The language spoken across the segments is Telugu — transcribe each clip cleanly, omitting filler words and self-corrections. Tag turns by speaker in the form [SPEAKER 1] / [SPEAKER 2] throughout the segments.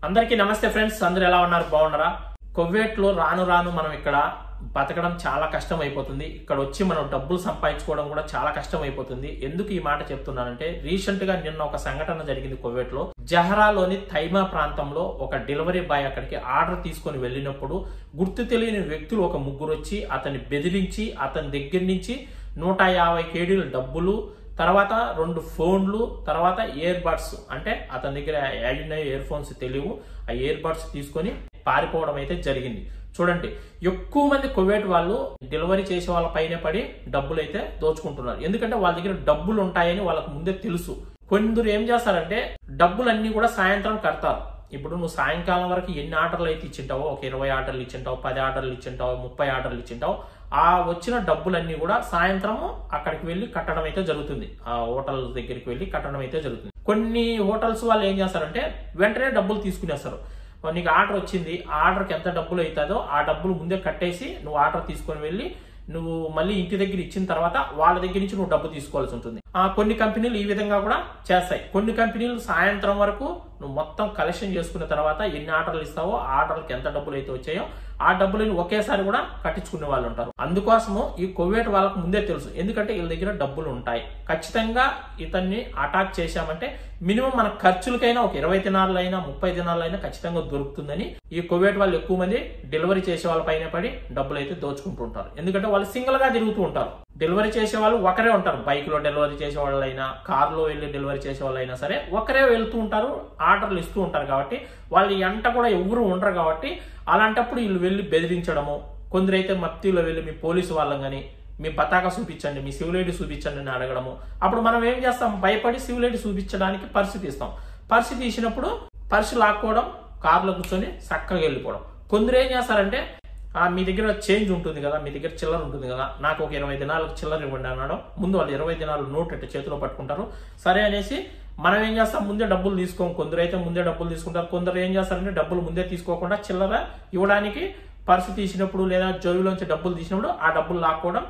[SPEAKER 1] అందరికీ నమస్తే ఫ్రెండ్స్, అందరూ ఎలా ఉన్నారు? బాగున్నారా? కువైట్లో రాను రాను మనం ఇక్కడ బతకడం చాలా కష్టం అయిపోతుంది. ఇక్కడ వచ్చి మనం డబ్బులు సంపాదించుకోవడం కూడా చాలా కష్టం అయిపోతుంది. ఎందుకు ఈ మాట చెప్తున్నానంటే, రీసెంట్ గా నిన్న ఒక సంఘటన జరిగింది కువైట్లో. జహరాలోని తైమా ప్రాంతంలో ఒక డెలివరీ బాయ్ అక్కడికి ఆర్డర్ తీసుకొని వెళ్ళినప్పుడు గుర్తు తెలియని వ్యక్తులు ఒక ముగ్గురు వచ్చి అతన్ని బెదిరించి అతని దగ్గర నుంచి 150 కేడీల డబ్బులు, తర్వాత 2 ఫోన్లు, తర్వాత ఇయర్ బడ్స్, అంటే అతని దగ్గర ఇయర్ ఫోన్స్ తెలియవు, ఆ ఇయర్ బడ్స్ తీసుకొని పారిపోవడం అయితే జరిగింది. చూడండి, ఎక్కువ మంది కువైట్ వాళ్ళు డెలివరీ చేసే వాళ్ళ పైన పడి డబ్బులు అయితే దోచుకుంటున్నారు. ఎందుకంటే వాళ్ళ దగ్గర డబ్బులు ఉంటాయని వాళ్ళకు ముందే తెలుసు. కొందరు ఏం చేస్తారంటే డబ్బులన్నీ కూడా సాయంత్రం కడతారు. ఇప్పుడు నువ్వు సాయంకాలం వరకు ఎన్ని ఆర్డర్లు అయితే ఇచ్చింటావో, ఒక 20 ఆర్డర్లు ఇచ్చింటావు, 10 ఆర్డర్లు ఇచ్చింటావు, 30 ఆర్డర్లు ఇచ్చింటావు, ఆ వచ్చిన డబ్బులన్నీ కూడా సాయంత్రము అక్కడికి వెళ్ళి కట్టడం అయితే జరుగుతుంది. ఆ హోటల్ దగ్గరికి వెళ్ళి కట్టడం అయితే జరుగుతుంది. కొన్ని హోటల్స్ వాళ్ళు ఏం చేస్తారంటే వెంటనే డబ్బులు తీసుకునేస్తారు. నీకు ఆర్డర్ వచ్చింది, ఆ ఆర్డర్కి ఎంత డబ్బులు అవుతుందో ఆ డబ్బులు ముందే కట్టేసి నువ్వు ఆర్డర్ తీసుకొని వెళ్ళి నువ్వు మళ్ళీ ఇంటి దగ్గర ఇచ్చిన తర్వాత వాళ్ళ దగ్గర నుంచి నువ్వు డబ్బు తీసుకోవాల్సి ఉంటుంది. కొన్ని కంపెనీలు ఈ విధంగా కూడా చేస్తాయి. కొన్ని కంపెనీలు సాయంత్రం వరకు నువ్వు మొత్తం కలెక్షన్ చేసుకున్న తర్వాత ఎన్ని ఆర్డర్లు ఇస్తావో ఆ ఆర్డర్కి ఎంత డబ్బులు అయితే వచ్చాయో ఆ డబ్బులను ఒకేసారి కూడా కట్టించుకునే వాళ్ళు ఉంటారు. అందుకోసము ఈ కువైట్ వాళ్ళకు ముందే తెలుసు, ఎందుకంటే వీళ్ళ దగ్గర డబ్బులు ఉంటాయి. ఖచ్చితంగా ఇతన్ని అటాక్ చేశామంటే మినిమం మన ఖర్చులకైనా ఒక 20 దినాలైనా 30 దినాలైనా ఖచ్చితంగా దొరుకుతుందని ఈ కువైట్ వాళ్ళు ఎక్కువ మంది డెలివరీ చేసే వాళ్ళ పైన పడి డబ్బులు అయితే దోచుకుంటూ ఉంటారు. ఎందుకంటే వాళ్ళు సింగిల్ గా తిరుగుతూ ఉంటారు. డెలివరీ చేసే వాళ్ళు ఒకరే ఉంటారు. బైక్ లో డెలివరీ చేసే వాళ్ళైనా, కార్ లో వెళ్ళి డెలివరీ చేసే వాళ్ళైనా సరే ఒకరే వెళ్తూ ఉంటారు, ఆర్డర్లు ఇస్తూ ఉంటారు. కాబట్టి వాళ్ళు ఎంట కూడా ఎవరు ఉండరు. కాబట్టి అలాంటప్పుడు వీళ్ళు వెళ్ళి బెదిరించడము, కొందరైతే మత్తిలో వెళ్ళి మీ పోలీసు వాళ్ళం కానీ మీ పతాక చూపించండి, మీ సివిల్ ఐడి చూపించండి అని అడగడము. అప్పుడు మనం ఏం చేస్తాం, భయపడి సివిల్ ఐడి చూపించడానికి పరిస్థితి ఇస్తాం. పరిస్థితి తీసినప్పుడు పర్సు లాక్కోవడం, కారులో కూర్చొని చక్కగా వెళ్ళిపోవడం. కొందరు ఏం చేస్తారంటే మీ దగ్గర చేంజ్ ఉంటుంది కదా, మీ దగ్గర చిల్లర ఉంటుంది కదా, నాకు ఒక 20 దినాలకు చిల్లర ఇవ్వండి అనడం. ముందు వాళ్ళు 20 దినాలు నోట్ అంటే చేతిలో పట్టుకుంటారు. సరే అనేసి మనం ఏం చేస్తాం, ముందే డబ్బులు తీసుకోం. కొందరు అయితే ముందే డబ్బులు తీసుకుంటారు. కొందరు ఏం చేస్తారంటే డబ్బులు ముందే తీసుకోకుండా చిల్లర ఇవ్వడానికి పర్సు తీసినప్పుడు లేదా జోబులోంచి డబ్బులు తీసినప్పుడు ఆ డబ్బులు లాక్కోవడం,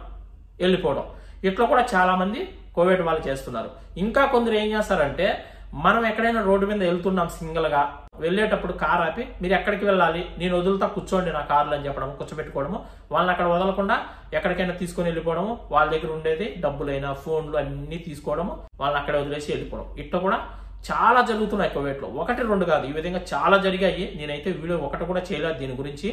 [SPEAKER 1] వెళ్ళిపోవడం. ఇట్లా కూడా చాలా మంది కువైట్ వాళ్ళు చేస్తున్నారు. ఇంకా కొందరు ఏం చేస్తారంటే, మనం ఎక్కడైనా రోడ్డు మీద వెళ్తున్నాం సింగిల్ గా, వెళ్ళేటప్పుడు కార్ ఆపి మీరు ఎక్కడికి వెళ్ళాలి, నేను వదులుతా కూర్చోండి నా కార్లో అని చెప్పడం, కూర్చోబెట్టుకోవడము, వాళ్ళని అక్కడ వదలకుండా ఎక్కడికైనా తీసుకొని వెళ్ళిపోవడము, వాళ్ళ దగ్గర ఉండేది డబ్బులైనా ఫోన్లు అన్ని తీసుకోవడము, వాళ్ళని అక్కడ వదిలేసి వెళ్ళిపోవడం. ఇట్లా కూడా చాలా జరుగుతున్నాయి కువైట్లో. 1, 2 కాదు, ఈ విధంగా చాలా జరిగాయి. నేనైతే వీడియో ఒకటి కూడా చేయలేదు దీని గురించి.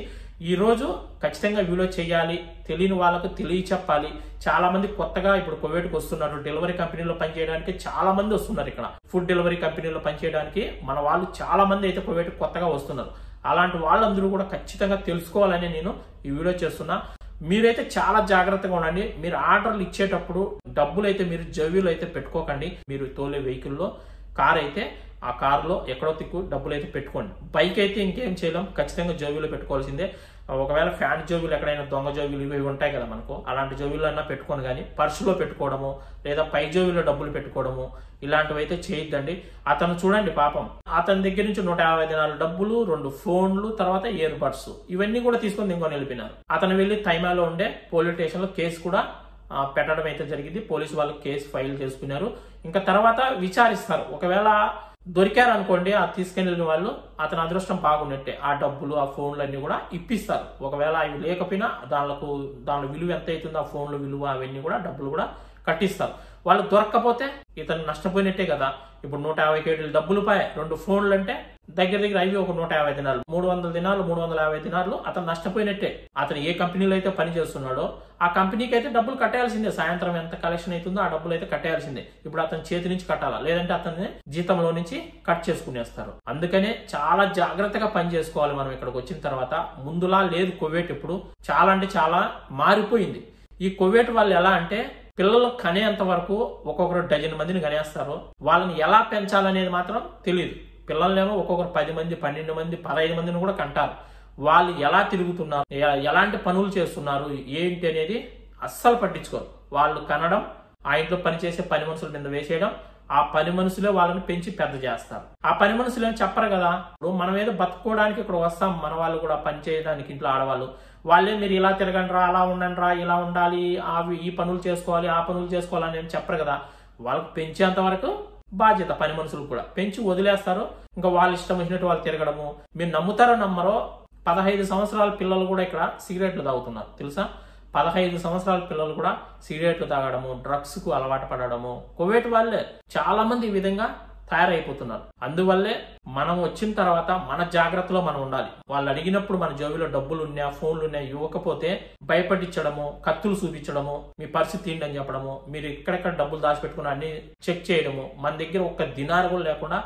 [SPEAKER 1] ఈ రోజు ఖచ్చితంగా వీడియో చేయాలి, తెలియని వాళ్ళకు తెలియచెప్పాలి. చాలా మంది కొత్తగా ఇప్పుడు కువైట్కి వస్తున్నారు. డెలివరీ కంపెనీలో పనిచేయడానికి చాలా మంది వస్తున్నారు. ఇక్కడ ఫుడ్ డెలివరీ కంపెనీలో పనిచేయడానికి మన వాళ్ళు చాలా మంది అయితే కువైట్కి కొత్తగా వస్తున్నారు. అలాంటి వాళ్ళందరూ కూడా ఖచ్చితంగా తెలుసుకోవాలని నేను ఈ వీడియో చేస్తున్నా. మీరైతే చాలా జాగ్రత్తగా ఉండండి. మీరు ఆర్డర్లు ఇచ్చేటప్పుడు డబ్బులు అయితే మీరు జేబులో అయితే పెట్టుకోకండి. మీరు తోలే వెహికల్లో, కార్ అయితే ఆ కారులో ఎక్కడో తిక్కు డబ్బులు అయితే పెట్టుకోండి. బైక్ అయితే ఇంకేం చేయలేం, ఖచ్చితంగా జోబీలో పెట్టుకోవాల్సిందే. ఒకవేళ ఫ్యాన్ జోబీలు ఎక్కడైనా దొంగ జోబీలు ఇవి ఉంటాయి కదా మనకు, అలాంటి జోబీలు అన్నా పెట్టుకోను. కానీ పర్సులో పెట్టుకోవడము లేదా పై జోబీలో డబ్బులు పెట్టుకోవడము ఇలాంటివి అయితే చేయొద్దండి. అతను చూడండి పాపం, అతని దగ్గర నుంచి 150 దినాల డబ్బులు, 2 ఫోన్లు, తర్వాత ఇయర్ బడ్స్ ఇవన్నీ కూడా తీసుకొని ఇంకొని వెళ్ళిపోయినారు. అతను వెళ్ళి తైమాలో ఉండే పోలీస్ స్టేషన్ లో కేసు కూడా పెట్టడం అయితే జరిగింది. పోలీసు వాళ్ళు కేసు ఫైల్ చేసుకున్నారు. ఇంకా తర్వాత విచారిస్తారు. ఒకవేళ దొరికారు అనుకోండి ఆ తీసుకెళ్లిన వాళ్ళు, అతని అదృష్టం బాగున్నట్టే. ఆ డబ్బులు ఆ ఫోన్లు అన్ని కూడా ఇప్పిస్తారు. ఒకవేళ అవి లేకపోయినా దాని విలువ ఎంత అవుతుందో, ఆ ఫోన్ల విలువ అవన్నీ కూడా డబ్బులు కూడా కట్టిస్తారు. వాళ్ళు దొరక్కపోతే ఇతను నష్టపోయినట్టే కదా. ఇప్పుడు 150 కేడీలు డబ్బులు పాయ, 2 ఫోన్లు అంటే దగ్గర అవి ఒక 150 దినాలు, 300 దినాలు, 350 దినాలు అతను నష్టపోయినట్టే. అతను ఏ కంపెనీలో అయితే పని చేస్తున్నాడో ఆ కంపెనీకి అయితే డబ్బులు కట్టేయాల్సిందే. సాయంత్రం ఎంత కలెక్షన్ అవుతుందో ఆ డబ్బులు అయితే కట్టేయాల్సిందే. ఇప్పుడు అతని చేతి నుంచి కట్టాలా, లేదంటే అతన్ని జీతంలో నుంచి కట్ చేసుకునేస్తారు. అందుకనే చాలా జాగ్రత్తగా పని చేసుకోవాలి మనం ఇక్కడికి వచ్చిన తర్వాత. ముందులా లేదు కువైట్, ఇప్పుడు చాలా అంటే చాలా మారిపోయింది. ఈ కువైట్ వాళ్ళు ఎలా అంటే, పిల్లలు కనేంత వరకు ఒక్కొక్కరు డజన్ మందిని కనేస్తారు. వాళ్ళని ఎలా పెంచాలనేది మాత్రం తెలియదు. పిల్లలేమో ఒక్కొక్కరు 10 మంది, 12 మంది, 15 మందిని కూడా కంటారు. వాళ్ళు ఎలా తిరుగుతున్నారు, ఎలాంటి పనులు చేస్తున్నారు ఏంటి అనేది అస్సలు పట్టించుకోరు. వాళ్ళు కనడం, ఆ ఇంట్లో పనిచేసే పని మనుషుల మీద వేసేయడం, ఆ పని మనుషులే వాళ్ళని పెంచి పెద్ద చేస్తారు. ఆ పని మనుషులు ఏం చెప్పరు కదా. ఇప్పుడు మనం ఏదో బతుకోవడానికి ఇక్కడ వస్తాం, మన వాళ్ళు కూడా పని చేయడానికి ఇంట్లో ఆడవాళ్ళు, వాళ్ళే మీరు ఇలా తిరగండి రా, అలా ఉండండి రా, ఇలా ఉండాలి, ఈ పనులు చేసుకోవాలి, ఆ పనులు చేసుకోవాలని ఏం చెప్పరు కదా. వాళ్ళకి పెంచేంత వరకు బాధ్యత పని మనుషులు కూడా పెంచి వదిలేస్తారు. ఇంకా వాళ్ళ ఇష్టం వచ్చినట్టు వాళ్ళు తిరగడము. మీరు నమ్ముతారో నమ్మరో 15 సంవత్సరాల పిల్లలు కూడా ఇక్కడ సిగరెట్లు తాగుతున్నారు తెలుసా. 15 సంవత్సరాల పిల్లలు కూడా సిగరెట్లు తాగడము, డ్రగ్స్ కు అలవాటు పడడము. కువైట్ వాళ్ళే చాలా మంది ఈ విధంగా తయారైపోతున్నారు. అందువల్లే మనం వచ్చిన తర్వాత మన జాగ్రత్తలో మనం ఉండాలి. వాళ్ళు అడిగినప్పుడు మన జోబిలో డబ్బులు ఉన్నా, ఫోన్లు ఉన్నా ఇవ్వకపోతే భయపడించడము, కత్తులు చూపించడము, మీ పరిస్థితి ఏంటి అని చెప్పడము, మీరు ఎక్కడెక్కడ డబ్బులు దాచిపెట్టుకుని అన్ని చెక్ చేయడము, మన దగ్గర ఒక్క దినారు కూడా లేకుండా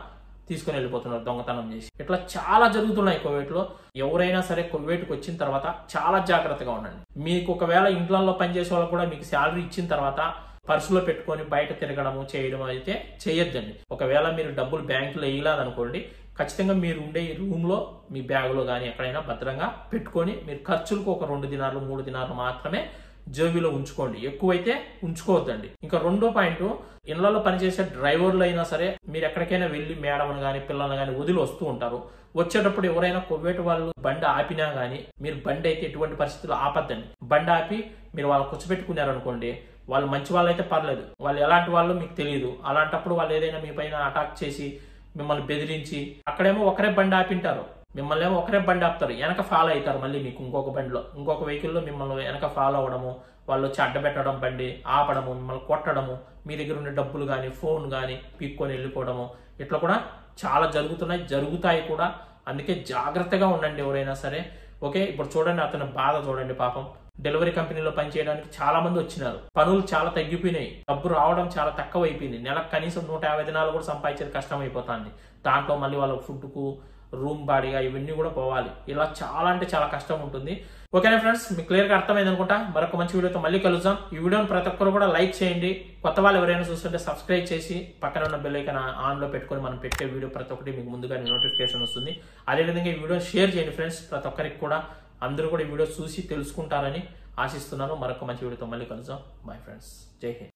[SPEAKER 1] తీసుకుని వెళ్ళిపోతున్నారు దొంగతనం చేసి. ఇట్లా చాలా జరుగుతున్నాయి కువైట్ లో. ఎవరైనా సరే కువైట్కి వచ్చిన తర్వాత చాలా జాగ్రత్తగా ఉండండి. మీకు ఒకవేళ ఇంట్లో పనిచేసే వాళ్ళకు కూడా మీకు శాలరీ ఇచ్చిన తర్వాత పర్సులో పెట్టుకొని బయట తిరగడము చేయడం అయితే చేయొద్దండి. ఒకవేళ మీరు డబ్బులు బ్యాంకులో వేయలేదనుకోండి, ఖచ్చితంగా మీరు ఉండే రూమ్ లో మీ బ్యాగులో కానీ ఎక్కడైనా భద్రంగా పెట్టుకొని మీరు ఖర్చులకు ఒక 2 దినాలు 3 దినాలు మాత్రమే జోబీలో ఉంచుకోండి. ఎక్కువైతే ఉంచుకోవద్దండి. ఇంకా రెండో పాయింట్, ఇళ్లలో పనిచేసే డ్రైవర్లు అయినా సరే మీరు ఎక్కడికైనా వెళ్ళి మేడమ్ని కానీ పిల్లల్ని కానీ వదిలి వస్తూ ఉంటారు. వచ్చేటప్పుడు ఎవరైనా కువైట్ వాళ్ళు బండి ఆపినా గానీ మీరు బండి అయితే ఎటువంటి పరిస్థితుల్లో ఆపద్దండి. బండి ఆపి మీరు వాళ్ళు కూర్చోబెట్టుకున్నారనుకోండి, వాళ్ళు మంచి వాళ్ళు అయితే పర్లేదు, వాళ్ళు ఎలాంటి వాళ్ళు మీకు తెలియదు. అలాంటప్పుడు వాళ్ళు ఏదైనా మీ పైన అటాక్ చేసి మిమ్మల్ని బెదిరించి, అక్కడేమో ఒకరే బండి ఆపింటారు, మిమ్మల్ని ఏమో ఒకరే బండి ఆపుతారు, వెనక ఫాలో అవుతారు. మళ్ళీ మీకు ఇంకొక బండిలో ఇంకొక వెహికల్లో మిమ్మల్ని వెనక ఫాలో అవడము, వాళ్ళు వచ్చి అడ్డబెట్టడం, బండి ఆపడము, మిమ్మల్ని కొట్టడము, మీ దగ్గర ఉన్న డబ్బులు కానీ ఫోన్ కానీ పీక్కొని వెళ్ళిపోవడము, ఇట్లా కూడా చాలా జరుగుతాయి కూడా. అందుకే జాగ్రత్తగా ఉండండి ఎవరైనా సరే. ఓకే, ఇప్పుడు చూడండి అతని బాధ చూడండి. పాపం డెలివరీ కంపెనీలో పనిచేయడానికి చాలా మంది వచ్చినారు, పనులు చాలా తగ్గిపోయినాయి, డబ్బు రావడం చాలా తక్కువ అయిపోయింది. నెలకు కనీసం 150 దినాలు కూడా సంపాదించేది కష్టం అయిపోతుంది. దాంట్లో మళ్ళీ వాళ్ళ ఫుడ్కు, రూమ్ బాడీగా ఇవన్నీ కూడా పోవాలి. ఇలా చాలా అంటే చాలా కష్టం ఉంటుంది. ఓకేనా ఫ్రెండ్స్, మీకు క్లియర్ గా అర్థమైంది అనుకుంటా. మరొక మంచి వీడియోతో మళ్ళీ కలుద్దాం. ఈ వీడియోని ప్రతి ఒక్కరు కూడా లైక్ చేయండి. కొత్త వాళ్ళు ఎవరైనా చూస్తుంటే సబ్స్క్రైబ్ చేసి పక్కన ఉన్న బెల్ ఐకాన్ ఆన్ లో పెట్టుకొని మనం పెట్టే వీడియో ప్రతి ఒక్కటి మీకు ముందుగా నోటిఫికేషన్ వస్తుంది. అదేవిధంగా ఈ వీడియో షేర్ చేయండి ఫ్రెండ్స్, ప్రతి ఒక్కరికి కూడా. అందరూ కూడా ఈ వీడియో చూసి తెలుసుకుంటారని ఆశిస్తున్నాను. మరొక మంచి వీడియోతో మళ్ళీ కలుద్దాం. బై ఫ్రెండ్స్, జై హింద్.